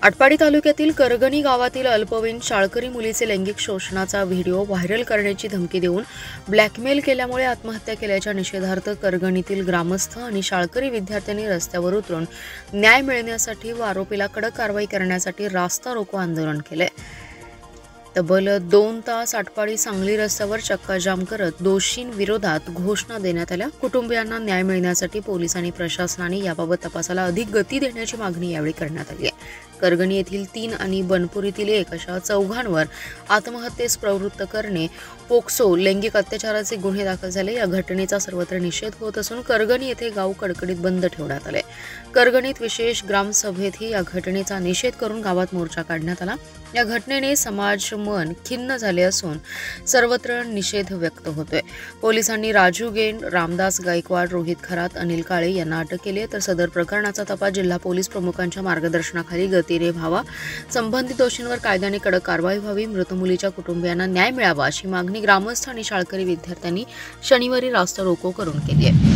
आटपाडी तालुक्यातील करगणी गावातील अल्पवयीन शाळकरी मुलीचे लैंगिक शोषणाचा व्हिडिओ व्हायरल करण्याची धमकी देऊन ब्लॅकमेल केल्यामुळे आत्महत्या केल्याच्या निषेधार्थ करगणीतील ग्रामस्थ आणि शाळकरी विद्यार्थ्यांनी रस्त्यावर उतरून न्याय मिळण्यासाठी व आरोपीला कडक कारवाई करण्यासाठी रास्ता रोको आंदोलन केले। तब्बल 2 तास आटपाडी सांगली रस्त्यावर चक्काजाम करत दोषींविरोधात घोषणा देण्यात आल्या। कुटुंबियांना न्याय मिळण्यासाठी पोलीस आणि प्रशासनाने याबाबत तपासाला अधिक गती देण्याची मागणी यावेळी करण्यात आली आहे। करगणी येथील 3 आणि बनपूर येथील 1 अशा चौघांवर आत्महत्येस प्रवृत्त करणे, पोक्सो लैंगिक अत्याचाराचे गुन्हे दाखल झाले। या घटनेचा सर्वत्र निषेध होत असून करगणी येथे गाव कडकडीत बंद ठेवण्यात आले। करगणीत विशेष ग्रामसभेतही या घटनेचा निषेध करून गावात मोर्चा काढण्यात आला। या घटनेने समाज मन खिन्न झाले असून सर्वत्र निषेध व्यक्त होतोय। पोलिसांनी राजू गेन, रामदास गायकवाड, रोहित खरात, अनिल काळे यांना अटक केली आहे, तर सदर प्रकरणाचा तपास जिल्हा पोलीस प्रमुखांच्या मार्गदर्शनाखाली गतीने व्हावा। संबंधित दोषींवर कायद्याने कडक कारवाई व्हावी। मृत मुलीच्या कुटुंबियांना न्याय मिळावा अशी मागणी ग्रामस्थ आणि शाळकरी विद्यार्थ्यांनी शनिवारी रास्ता रोको करून केली आहे।